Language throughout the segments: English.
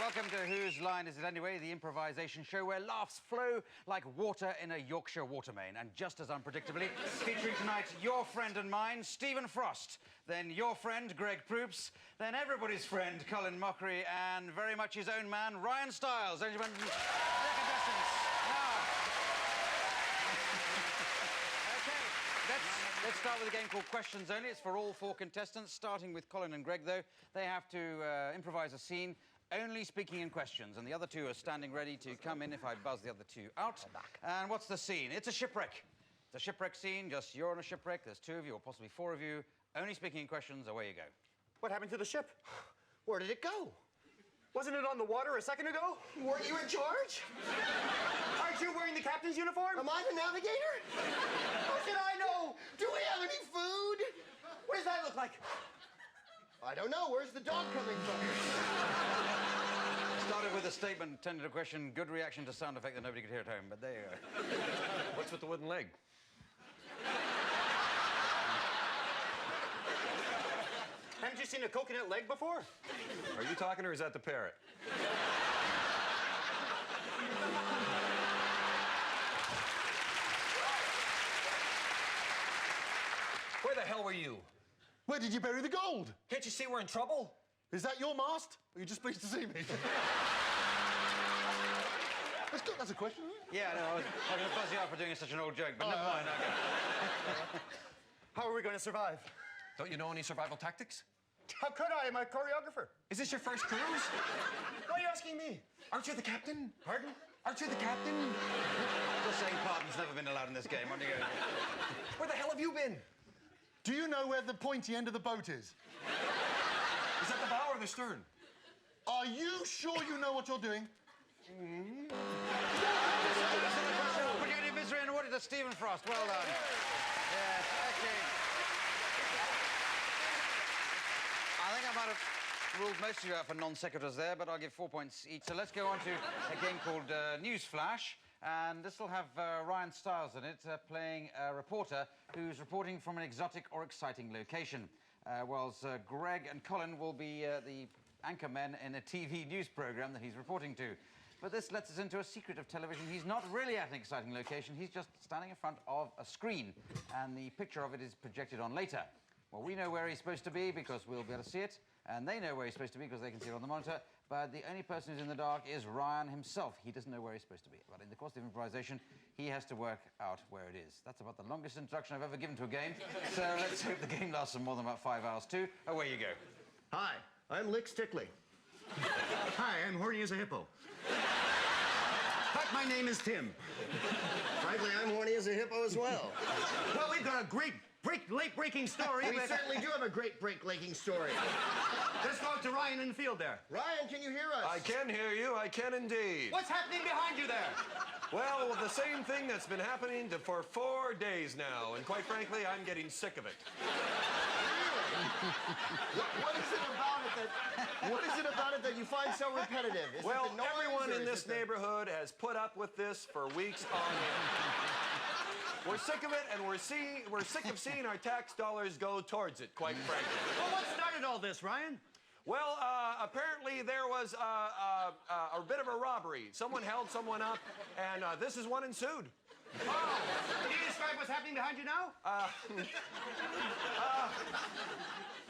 Welcome to Whose Line Is It Anyway, the improvisation show where laughs flow like water in a Yorkshire water main. And just as unpredictably, featuring tonight your friend and mine, Stephen Frost, then your friend, Greg Proops, then everybody's friend, Colin Mochrie, and very much his own man, Ryan Stiles. Ladies and gentlemen, their contestants. Let's start with a game called Questions Only. It's for all four contestants, starting with Colin and Greg, though. They have to improvise a scene, only speaking in questions, and the other two are standing ready to come in if I buzz the other two out. And what's the scene? It's a shipwreck. It's a shipwreck scene, just you're on a shipwreck, there's two of you, or possibly four of you, only speaking in questions, away you go. What happened to the ship? Where did it go? Wasn't it on the water a second ago? Weren't you in charge? Aren't you wearing the captain's uniform? Am I the navigator? How should I know? Do we have any food? What does that look like? I don't know. Where's the dog coming from? Started with a statement, turned into a question, good reaction to sound effect that nobody could hear at home, but there you go. What's with the wooden leg? Haven't you seen a coconut leg before? Are you talking, or is that the parrot? Where the hell were you? Where did you bury the gold? Can't you see we're in trouble? Is that your mast? Or are you just pleased to see me? That's a question, isn't it? Yeah, no, I was going to buzz you out for doing such an old joke, but never mind. How are we going to survive? Don't you know any survival tactics? How could I? I'm a choreographer. Is this your first cruise? Why are you asking me? Aren't you the captain? Pardon? Aren't you the captain? Just saying pardon's never been allowed in this game. On you go. Where the hell have you been? Do you know where the pointy end of the boat is? Is that the bow or the stern? Are you sure you know what you're doing? Put you in your misery and awarded to Stephen Frost. Well done. Yes, OK. I think I might have ruled most of you out for non-sequiturs there, but I'll give 4 points each. So let's go on to a game called News Flash. And this will have Ryan Stiles in it, playing a reporter who's reporting from an exotic or exciting location. Whilst Greg and Colin will be the anchormen in a TV news programme that he's reporting to. But this lets us into a secret of television. He's not really at an exciting location. He's just standing in front of a screen, and the picture of it is projected on later. Well, we know where he's supposed to be because we'll be able to see it, and they know where he's supposed to be because they can see it on the monitor, but the only person who's in the dark is Ryan himself. He doesn't know where he's supposed to be. But in the course of improvisation, he has to work out where it is. That's about the longest introduction I've ever given to a game, so let's hope the game lasts for more than about 5 hours, too. Away you go. Hi, I'm Lick Stickley. Hi, I'm horny as a hippo. But my name is Tim. Frankly, I'm horny as a hippo as well. Well, we've got a great late-breaking story. We certainly do have a great break-breaking story. Let's go out to Ryan in the field there. Ryan, can you hear us? I can hear you. I can indeed. What's happening behind you there? Well, the same thing that's been happening for 4 days now, and quite frankly, I'm getting sick of it. What is it about it that you find so repetitive? Is Well, it the noise, everyone or in is this it the... neighborhood has put up with this for weeks on end. We're sick of it, and we're sick of seeing our tax dollars go towards it, quite frankly. Well, what started all this, Ryan? Well, apparently there was a bit of a robbery. Someone held someone up, and this is what ensued. Oh, can you describe what's happening behind you now?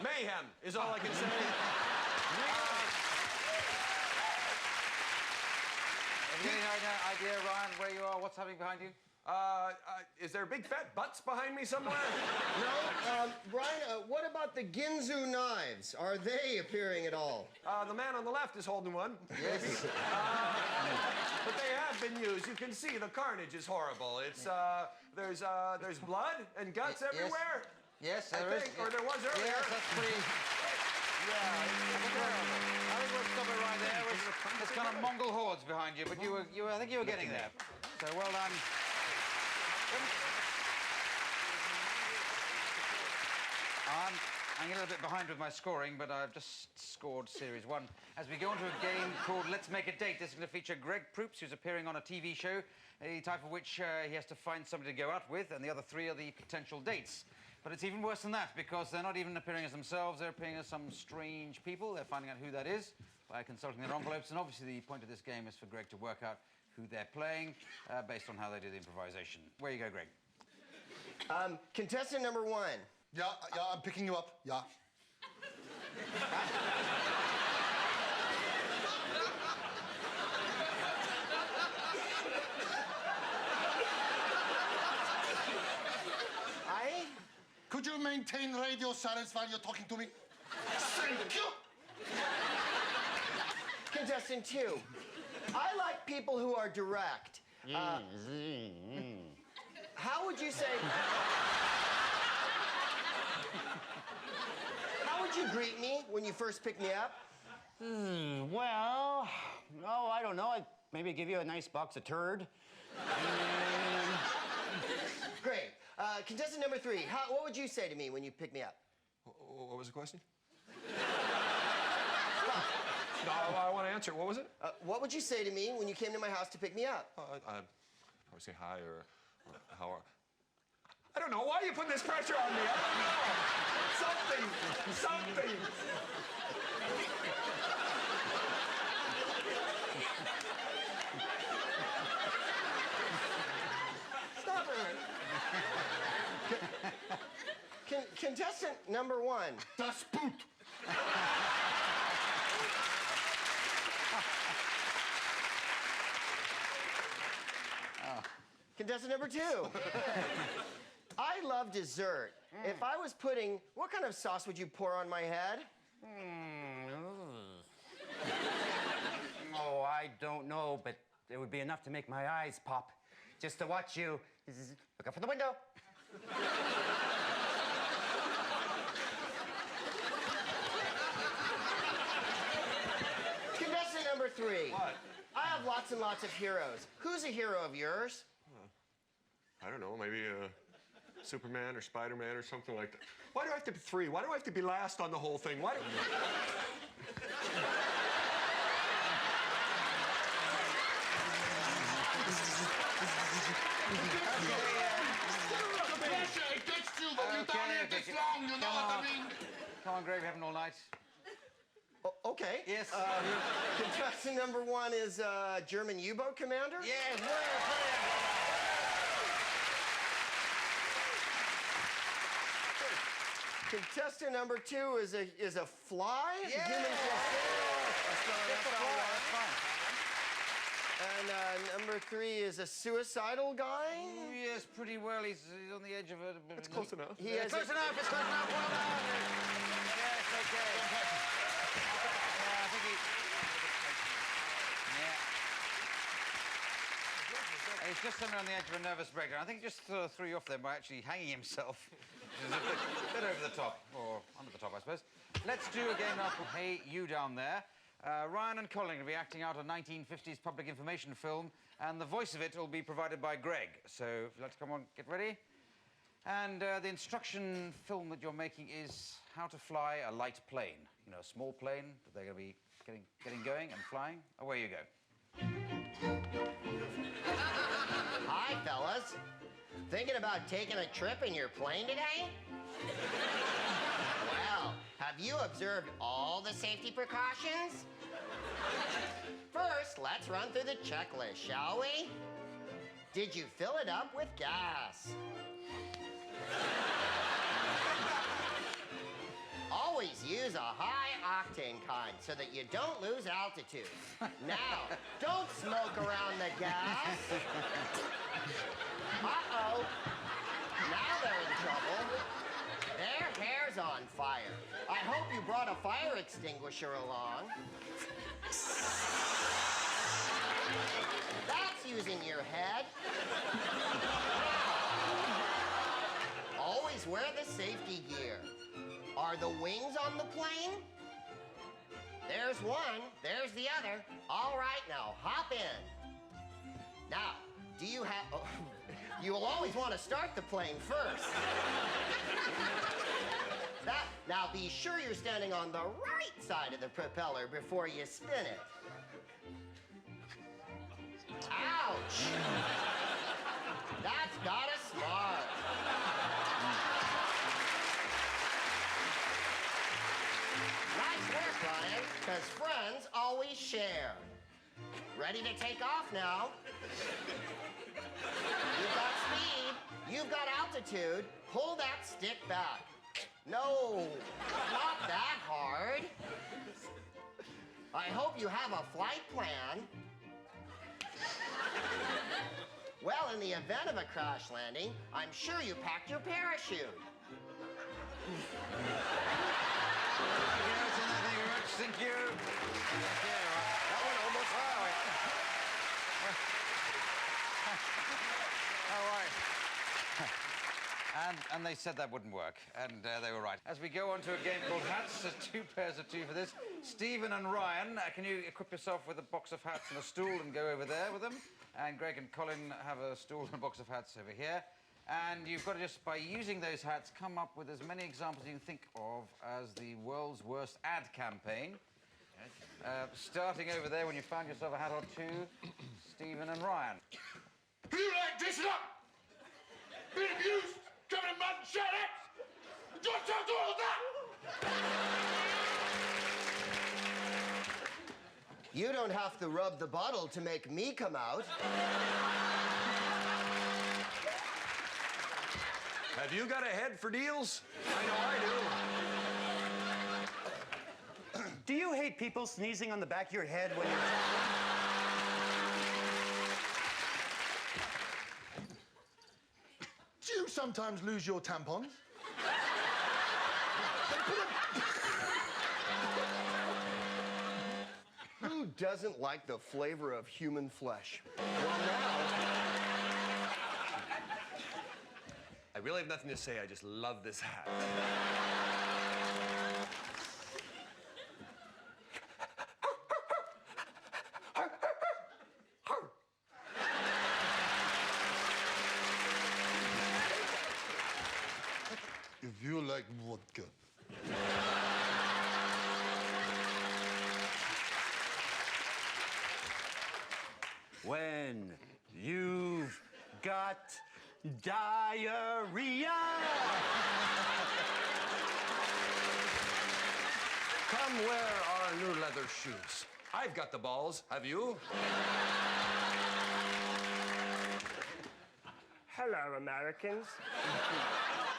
Mayhem is all I can say. Have you any idea, Ryan, where you are? What's happening behind you? Is there big fat butts behind me somewhere? No? Brian, what about the Ginzu knives? Are they appearing at all? The man on the left is holding one. Yes. But they have been used. You can see the carnage is horrible. It's, there's blood and guts everywhere. Yes, I there is. think, or there was earlier. Yes, that's pretty... Yeah, it's terrible. I think we'll stop it right there. There's kind of Mongol hordes behind you, but I think you were getting there. So well done. I'm a little bit behind with my scoring, but I've just scored Series 1. As we go on to a game called Let's Make a Date, this is going to feature Greg Proops, who's appearing on a TV show, the type of which he has to find somebody to go out with, and the other three are the potential dates. But it's even worse than that, because they're not even appearing as themselves, they're appearing as some strange people. They're finding out who that is. by consulting their envelopes. And obviously, the point of this game is for Greg to work out who they're playing based on how they do the improvisation. Where you go, Greg? Contestant number 1. Yeah, I'm picking you up. Yeah. Could you maintain radio silence while you're talking to me? Thank you. Contestant 2. I like people who are direct. How would you say... How would you greet me when you first pick me up? Well, oh, I don't know. I'd maybe give you a nice box of turd. Great. Contestant number 3. What would you say to me when you pick me up? What was the question? No, I want to answer. What was it? What would you say to me when you came to my house to pick me up? I would say hi or how are... I don't know. Why are you putting this pressure on me? I don't know. Something. Stop it. Contestant number 1. Das Boot. Contestant number 2. I love dessert. If I was pudding, what kind of sauce would you pour on my head? Oh, I don't know, but it would be enough to make my eyes pop. Just to watch you. Look up for the window. Contestant number 3. What? I have lots and lots of heroes. Who's a hero of yours? I don't know. Maybe Superman or Spider-Man or something like that. Why do I have to be 3? Why do I have to be last on the whole thing? Why do... The pressure, it gets you, but you don't need this long, you know what I mean? Come on, Greg, we haven't all night. Okay. Yes. Contestant number 1 is German U-boat commander? Yes, Contestant number 2 is a fly? Yeah. Human That's fine. And number 3 is a suicidal guy? Yes, pretty well. He's on the edge of it. It's close enough. He Yeah, has close enough. It's close enough. Well done. Yes, okay. Yeah, I think he... Yeah. He's just somewhere on the edge of a nervous breakdown. I think he just threw you off there by actually hanging himself. Which is a bit over the top, or under the top, I suppose. Let's do a game now called Hey, You Down There. Ryan and Colin will be acting out a 1950s public information film, and the voice of it will be provided by Greg. So if you'd like to come on, get ready. And the instruction film that you're making is how to fly a light plane. You know, a small plane that they're going to be getting going and flying. Away you go. Hi, fellas. Thinking about taking a trip in your plane today? Well, have you observed all the safety precautions? First, let's run through the checklist, shall we? Did you fill it up with gas? Always use a high-octane kind so that you don't lose altitude. Now, don't smoke around the gas. Uh-oh. Now they're in trouble. Their hair's on fire. I hope you brought a fire extinguisher along. That's using your head. Always wear the safety gear. Are the wings on the plane? There's one, there's the other. All right, now hop in. Now, do you have... Oh, you will always want to start the plane first. Now be sure you're standing on the right side of the propeller before you spin it. Ouch! That's gotta smart. Nice work, Ryan, because friends always share. Ready to take off now. You've got speed. You've got altitude. Pull that stick back. No, not that hard. I hope you have a flight plan. Well, in the event of a crash landing, I'm sure you packed your parachute. Thank you. That one almost All right. And they said that wouldn't work, and they were right. As we go on to a game called Hats, there's 2 pairs of 2 for this. Stephen and Ryan, can you equip yourself with a box of hats and a stool and go over there with them? And Greg and Colin have a stool and a box of hats over here. And you've got to just, by using those hats, come up with as many examples you can think of as the world's worst ad campaign. Starting over there when you found yourself a hat or 2, Stephen and Ryan. Who you like dressing up? Being abused? Covered in mud and shit hats? Don't talk to all that! You don't have to rub the bottle to make me come out. Have you got a head for deals? I know I do. Do you hate people sneezing on the back of your head when you're Do you sometimes lose your tampons? Who doesn't like the flavor of human flesh? Well, now... I really have nothing to say. I just love this hat. If you like vodka. When you've got diarrhea. Come wear our new leather shoes. I've got the balls. Have you? Hello, Americans.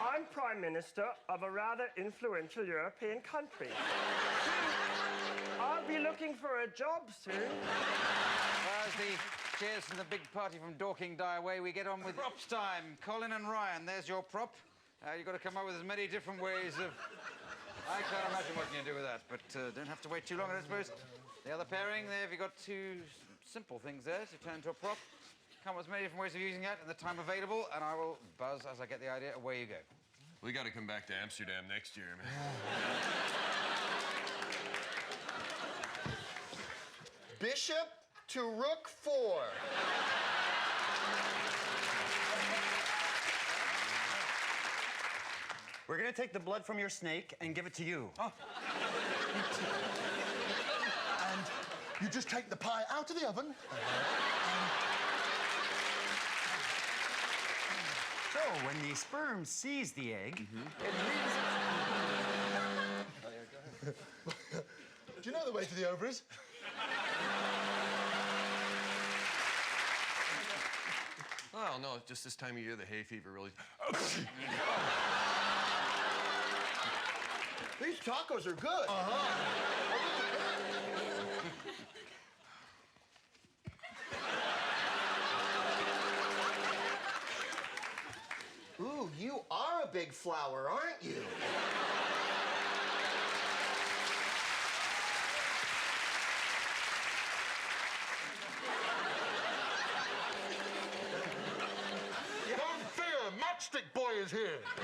I'm Prime Minister of a rather influential European country. I'll be looking for a job soon. Well, as the cheers from the big party from Dorking die away, we get on with props time. Colin and Ryan, there's your prop. You've got to come up with as many different ways of... I can't imagine what you can do with that, but don't have to wait too long, I suppose. The other pairing, there, you've got 2 simple things there to turn into a prop. Come up with as many different ways of using that in the time available, and I will buzz as I get the idea. Away you go. We got to come back to Amsterdam next year, man. Bishop to Rook 4. We're gonna take the blood from your snake and give it to you. Oh. And you just take the pie out of the oven. So when the sperm sees the egg, it leaves Do you know the way to the ovaries? Oh, no, just this time of year, the hay fever really... These tacos are good. Ooh, you are a big flower, aren't you? Don't fear, Matchstick Boy is here. Thank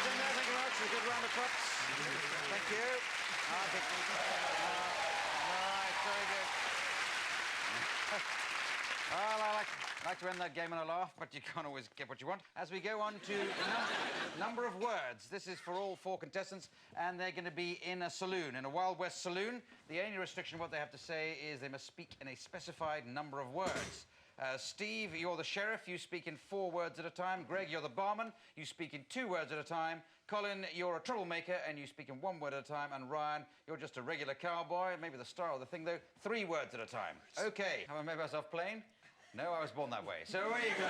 you very much. A good round of props. Thank you. All right, very good. Well, I like to end that game on a laugh, but you can't always get what you want. As we go on to number of words. This is for all 4 contestants, and they're going to be in a saloon, in a Wild West saloon. The only restriction of what they have to say is they must speak in a specified number of words. Steve, you're the sheriff. You speak in 4 words at a time. Greg, you're the barman. You speak in 2 words at a time. Colin, you're a troublemaker, and you speak in 1 word at a time. And Ryan, you're just a regular cowboy. Maybe the star of the thing, though. 3 words at a time. OK, have I made myself plain? No, I was born that way. So away you go.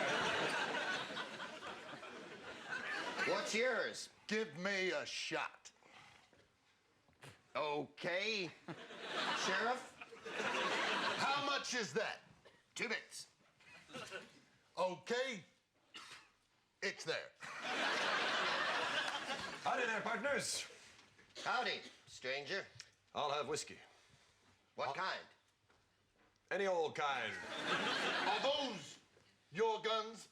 What's yours? Give me a shot. Okay. Sheriff? How much is that? 2 bits. Okay. It's there. Howdy there, partners. Howdy, stranger. I'll have whiskey. What kind? Any old kind. Are those your guns?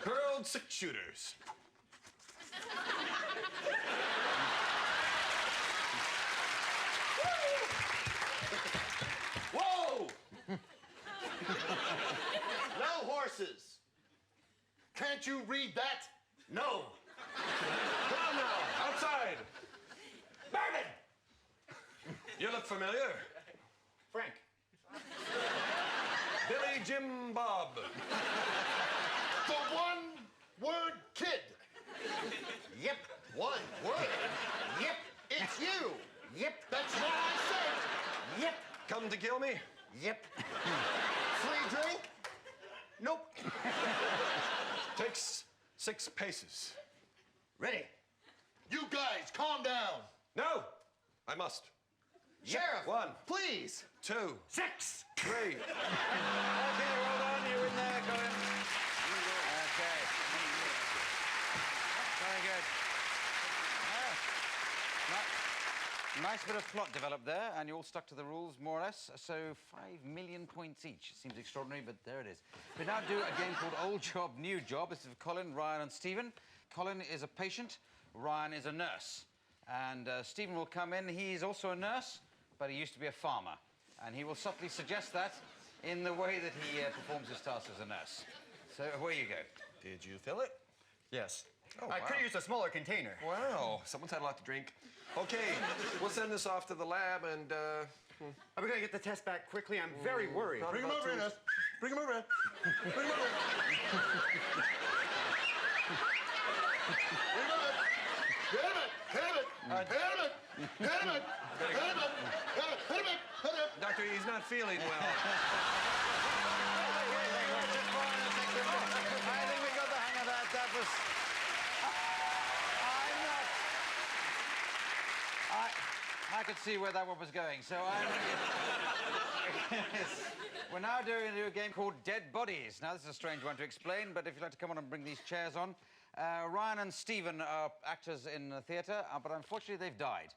Curled 6-shooters. Whoa! No horses. Can't you read that? No. Come on now, outside. Bourbon! You look familiar. Frank. Billy Jim Bob. The one-word kid. Yep. 1 word. Yep. It's you. Yep. That's what I said. Yep. Come to kill me? Yep. Free drink? Nope. Takes 6 paces. Ready. You guys, calm down. No, I must. Sheriff. 1, Please. 2, 6. 3. OK, well done. You're in there, Colin. OK. Very good. Nice bit of plot developed there, and you all stuck to the rules, more or less. So 5 million points each. Seems extraordinary, but there it is. We now do a game called Old Job, New Job. This is for Colin, Ryan, and Stephen. Colin is a patient. Ryan is a nurse. And Stephen will come in. He's also a nurse, but he used to be a farmer. And he will subtly suggest that in the way that he performs his task as a nurse. So away you go. Did you fill it? Yes. Oh, I wow. could have used a smaller container. Wow, someone's had a lot to drink. Okay, we'll send this off to the lab and, Are we going to get the test back quickly? I'm very worried. not Bring him about over here, 2 nurse. Bring him over here. Bring him over here. Bring him over here. Hit him it. Hit him it. Hit him it. Hit him it. Hit him it. Hit him it. Hit him it. Doctor, he's not feeling well. I think we got the hang of that. That was... I could see where that one was going, so we're now doing a game called Dead Bodies. Now, this is a strange one to explain, but if you'd like to come on and bring these chairs on. Ryan and Stephen are actors in the theatre, but unfortunately they've died.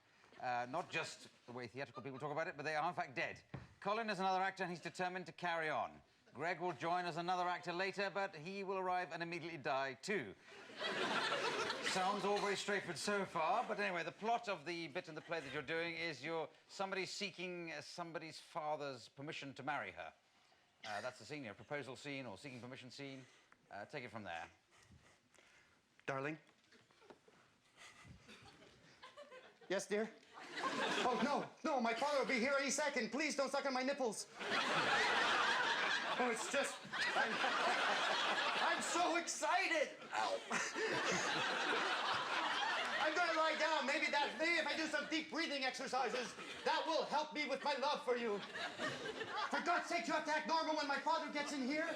Not just the way theatrical people talk about it, but they are in fact dead. Colin is another actor and he's determined to carry on. Greg will join as another actor later, but he will arrive and immediately die too. Sounds all very straightforward so far, but anyway, the plot of the bit in the play that you're doing is somebody seeking somebody's father's permission to marry her. That's the scene, a proposal scene or seeking permission scene. Take it from there. Darling? Yes, dear? Oh, no, no, my father will be here any second. Please don't suck on my nipples. Oh, it's just... I'm so excited. Ow. I'm going to lie down. Maybe if I do some deep breathing exercises, that will help me with my love for you. For God's sake, you have to act normal when my father gets in here.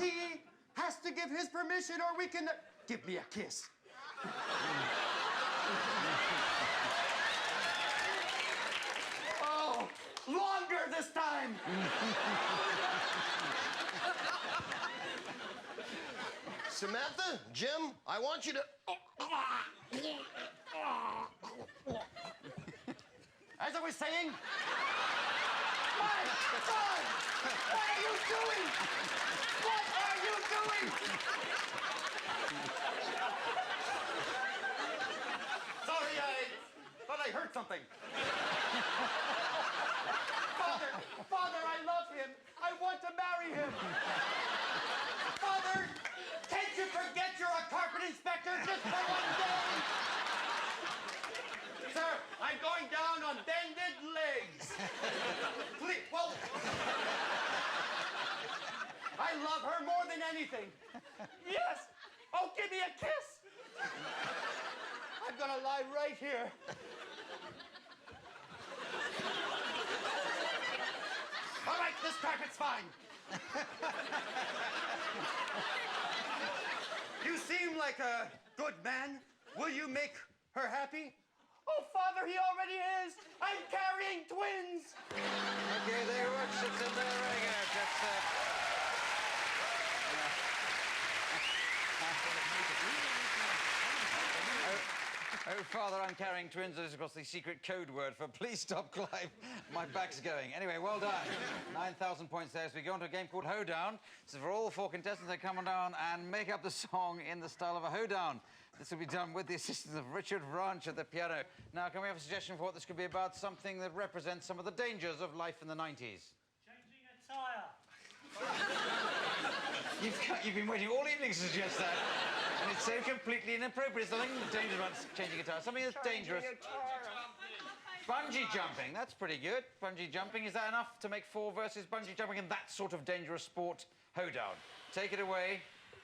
He has to give his permission or we can... Give me a kiss. Oh, longer this time. Samantha, Jim, I want you to... As I was saying... My son! What are you doing? What are you doing? Sorry, I thought I heard something. Father, I love him. I want to marry him. Father, can't you forget you're a carpet inspector just for one day? Sir, I'm going down on bended legs. Please, well... anything. Yes! Oh, give me a kiss! I'm gonna lie right here. All right, this carpet's fine. You seem like a good man. Will you make her happy? Oh, Father, he already is! I'm carrying twins! Okay, there it works. It's in there. Very good. That's, Oh, Father, I'm carrying twins. This is, of course, the secret code word for please stop, Clive. My back's going. Anyway, well done. 9,000 points there. So we go on to a game called Hoedown. This is for all 4 contestants. They come on down and make up the song in the style of a hoedown. This will be done with the assistance of Richard Ranch at the piano. Now, can we have a suggestion for what this could be about? Something that represents some of the dangers of life in the 90s. Changing a tyre. You've been waiting all evening to suggest that. And it's so completely inappropriate. There's nothing dangerous about changing a tyre. Something that's dangerous. Bungee jumping. That's pretty good. Bungee jumping. Is that enough to make 4 versus bungee jumping in that sort of dangerous sport? Hoedown. Take it away,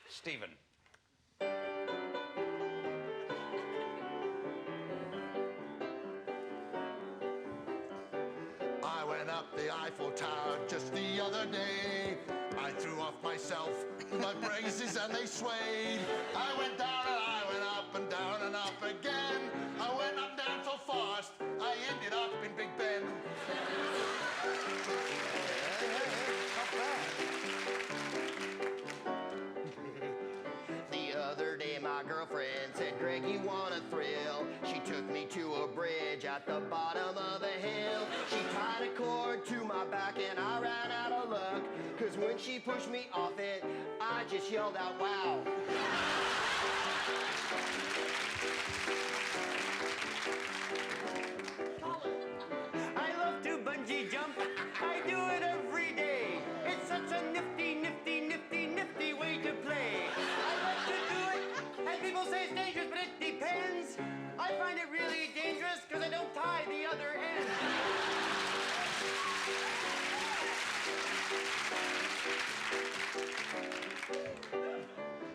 Stephen. I went up the Eiffel Tower just the other day. I threw off myself, my braces, and they swayed. I went down and I went up and down and up again. I went up and down so fast, I ended up in Big Ben. The other day, my girlfriend said, Greg, you want a thrill? She took me to a bridge at the bottom of a hill. She tied a cord to my back and I ran out of luck. Cause when she pushed me off it, I just yelled out, wow. I love to bungee jump. I do it every day. It's such a nifty, nifty, nifty, nifty way to play. I love to do it, and people say it's dangerous, but it depends. I find it really dangerous because I don't tie the other end.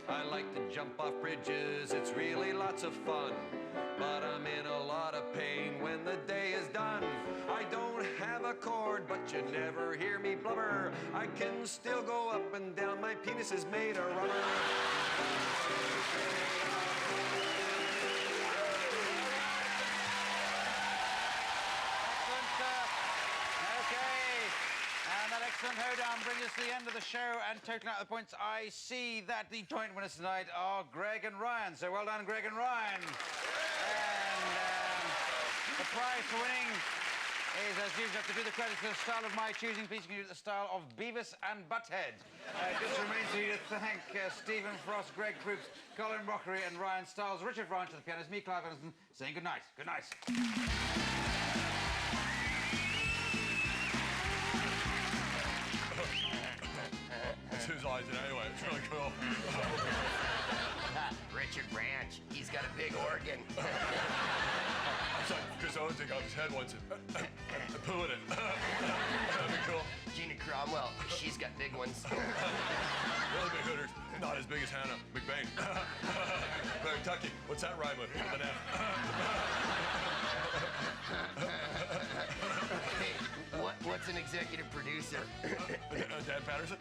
I like to jump off bridges, it's really lots of fun. But I'm in a lot of pain when the day is done. I don't have a cord, but you never hear me blubber. I can still go up and down, my penis is made of rubber. Excellent hoedown brings us to the end of the show and totaling out the points. I see that the joint winners tonight are Greg and Ryan. So well done, Greg and Ryan. And the prize for winning is, as usual, to do the credits for the style of my choosing. Please can you do the style of Beavis and Butthead. Just remains for you to thank Stephen Frost, Greg Proops, Colin, Mochrie and Ryan Stiles, Richard Ranch at the piano. It's me, Clive Anderson, saying good night. Good night. That's whose eyes it anyway. It's really cool. Richard Ranch, he's got a big organ. It's like Chris Owens got his head once and poo in it. That'd be cool. Gina Cromwell, she's got big ones. Really big hooters. Not as big as Hannah McBain. Kentucky, what's that rhyme with? With an F. Hey, what's an executive producer? Dan Patterson?